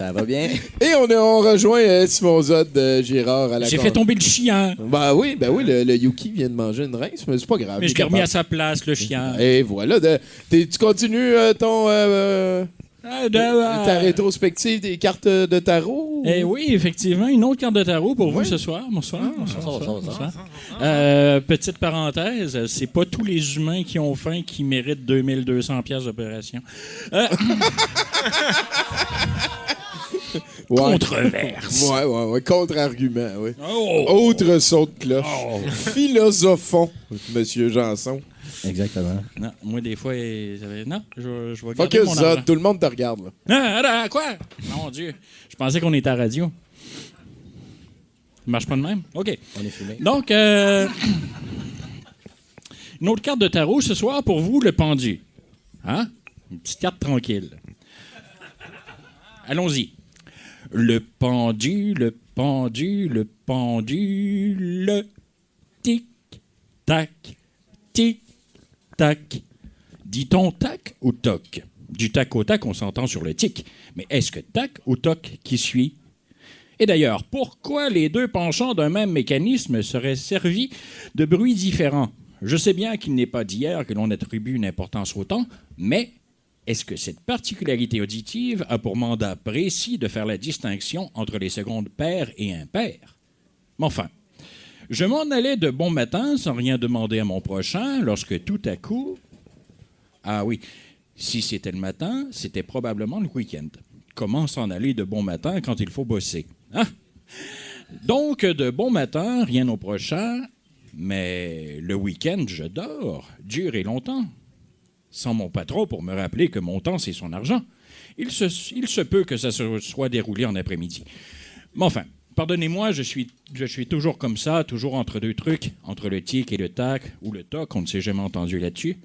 Ça va bien? Et on rejoint Simon Zod de Girard à la J'ai fait tomber le chien. Ben oui, le Yuki vient de manger une rince, mais c'est pas grave. Mais je l'ai remis à sa place, le chien. Et voilà. Tu continues ta rétrospective des cartes de tarot? Eh oui, effectivement, une autre carte de tarot pour vous ce soir. Bonsoir. Petite parenthèse, c'est pas tous les humains qui ont faim qui méritent 2200 pièces d'opération. Controverse. Ouais. Contre-argument, oui. Oh. Autre son de cloche. Philosophon, Monsieur Janson. Exactement. Non, moi, des fois, non, je vais Focus garder mon argent. Zod, tout le monde te regarde. Là. Quoi? Mon Dieu. Je pensais qu'on était à radio. Ça marche pas de même? OK. On est fumé. Donc, une autre carte de tarot ce soir pour vous, le pendu. Hein? Une petite carte tranquille. Allons-y. Le pendu, le tic-tac, tic-tac. Dit-on tac ou toc? Du tac au tac, on s'entend sur le tic. Mais est-ce que tac ou toc qui suit? Et d'ailleurs, pourquoi les deux penchants d'un même mécanisme seraient servis de bruits différents? Je sais bien qu'il n'est pas d'hier que l'on attribue une importance au temps, mais est-ce que cette particularité auditive a pour mandat précis de faire la distinction entre les secondes paires et impaires? Mais enfin, je m'en allais de bon matin sans rien demander à mon prochain lorsque tout à coup... Ah oui, si c'était le matin, c'était probablement le week-end. Comment s'en aller de bon matin quand il faut bosser? Hein? Donc, de bon matin, rien au prochain, mais le week-end, je dors, dur et longtemps. Sans mon patron pour me rappeler que mon temps, c'est son argent. Il se peut que ça se soit déroulé en après-midi. Mais enfin, pardonnez-moi, je suis toujours comme ça, toujours entre deux trucs, entre le tic et le tac, ou le toc, on ne s'est jamais entendu là-dessus.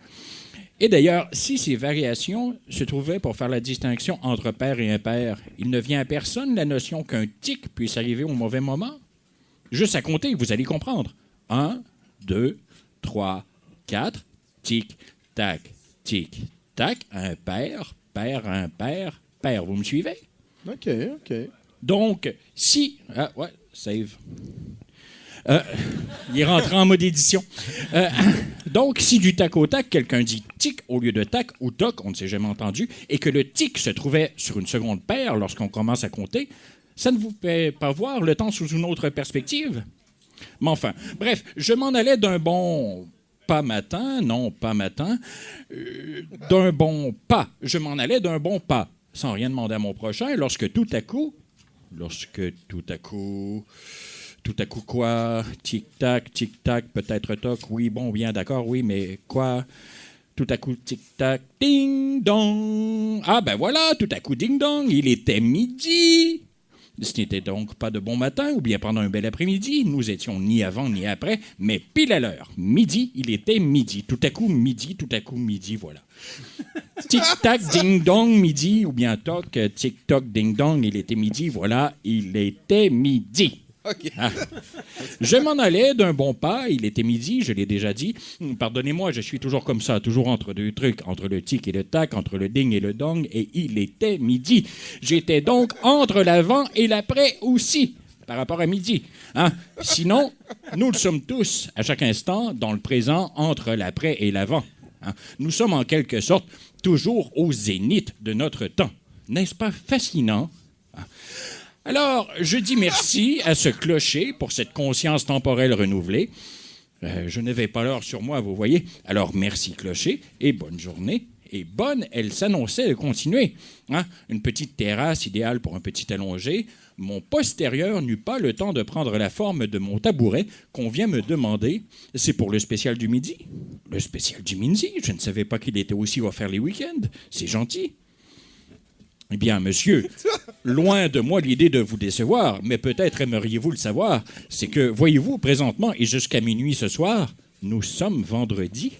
Et d'ailleurs, si ces variations se trouvaient pour faire la distinction entre pair et impair, il ne vient à personne la notion qu'un tic puisse arriver au mauvais moment? Juste à compter, vous allez comprendre. 1, 2, 3, 4, tic, tac, tic, tac, impair, pair, impair, pair. Vous me suivez? OK. Donc, si... Ah, ouais, save. Il est rentré en mode édition. Donc, si du tac au tac, quelqu'un dit tic au lieu de tac ou toc, on ne s'est jamais entendu, et que le tic se trouvait sur une seconde paire lorsqu'on commence à compter, ça ne vous fait pas voir le temps sous une autre perspective? Mais enfin, bref, je m'en allais d'un bon... pas matin, d'un bon pas. Je m'en allais d'un bon pas, sans rien demander à mon prochain, lorsque tout à coup quoi? Tic-tac, peut-être toc, oui, bon, bien, d'accord, oui, mais quoi? Tout à coup, tic-tac, ding-dong. Ah, ben voilà, tout à coup, ding-dong, il était midi. Ce n'était donc pas de bon matin ou bien pendant un bel après-midi. Nous étions ni avant ni après, mais pile à l'heure. Midi, il était midi. Tout à coup, midi, voilà. Tic-tac, ding-dong, midi, ou bien toc, tic-toc, ding-dong, il était midi, voilà, il était midi. OK. Ah. Je m'en allais d'un bon pas, il était midi, je l'ai déjà dit. Pardonnez-moi, je suis toujours comme ça, toujours entre deux trucs, entre le tic et le tac, entre le ding et le dong, et il était midi. J'étais donc entre l'avant et l'après aussi, par rapport à midi. Hein? Sinon, nous le sommes tous, à chaque instant, dans le présent, entre l'après et l'avant. Hein? Nous sommes en quelque sorte toujours au zénith de notre temps. N'est-ce pas fascinant? Hein? Alors, je dis merci à ce clocher pour cette conscience temporelle renouvelée. Je n'avais pas l'heure sur moi, vous voyez. Alors, merci clocher et bonne journée. Et bonne, elle s'annonçait de continuer. Hein? Une petite terrasse idéale pour un petit allongé. Mon postérieur n'eut pas le temps de prendre la forme de mon tabouret qu'on vient me demander. C'est pour le spécial du midi? Le spécial du midi? Je ne savais pas qu'il était aussi offert les week-ends. C'est gentil. Eh bien, monsieur, loin de moi l'idée de vous décevoir, mais peut-être aimeriez-vous le savoir, c'est que, voyez-vous, présentement et jusqu'à minuit ce soir, nous sommes vendredi.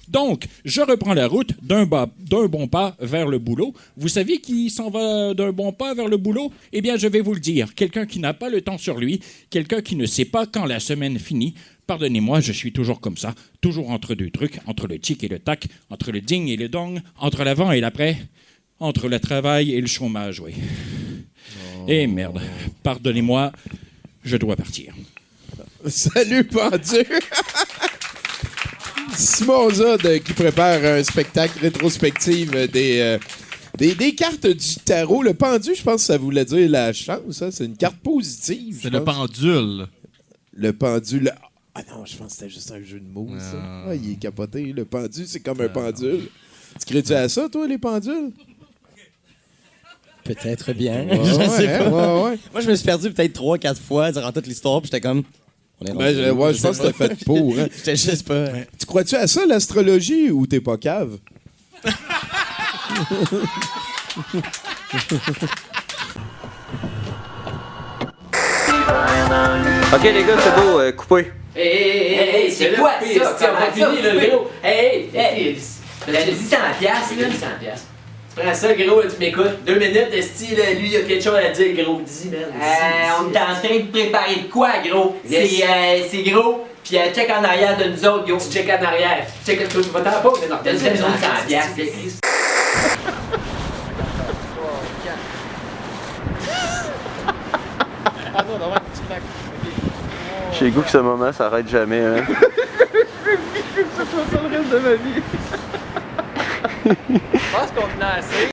Donc, je reprends la route d'un bon pas vers le boulot. Vous savez qui s'en va d'un bon pas vers le boulot? Eh bien, je vais vous le dire. Quelqu'un qui n'a pas le temps sur lui, quelqu'un qui ne sait pas quand la semaine finit. Pardonnez-moi, je suis toujours comme ça, toujours entre deux trucs, entre le tic et le tac, entre le ding et le dong, entre l'avant et l'après. Entre le travail et le chômage, oui. Eh merde. Pardonnez-moi, je dois partir. Salut, pendu! Simon Zod qui prépare un spectacle rétrospectif des cartes du tarot. Le pendu, je pense que ça voulait dire la chance. Hein? C'est une carte positive. C'est le pendule. Le pendule. Ah non, je pense que c'était juste un jeu de mots, ça. Ah, il est capoté. Le pendu, c'est comme un pendule. Tu crées-tu à ça, toi, les pendules? Peut-être bien. Ouais, Je sais ouais, pas. ouais. Moi, je me suis perdu peut-être 3-4 fois durant toute l'histoire, puis j'étais comme... On est rendu où? Je pense que c'était fait pour. Hein. J'étais juste pas... Tu crois-tu à ça, l'astrologie, ou t'es pas cave? Ok les gars, c'est beau, coupez. Hey, c'est quoi ça? C'est pas fini, là, gros. Hey, j'avais dit 100 piastres, là. 100 piastres. Tu prends ça, gros, là, tu m'écoutes. 2 minutes, esti, là, lui, il a quelque chose à dire, gros. Dis, man. On est en train de préparer de quoi, gros? C'est gros. Puis check en arrière de nous autres, gros. Check en arrière. Check tout. Va t'en pas, mais non. T'as dit 100 piastres, J'ai le goût que ce moment s'arrête jamais. Hein. Je pense qu'on en a assez.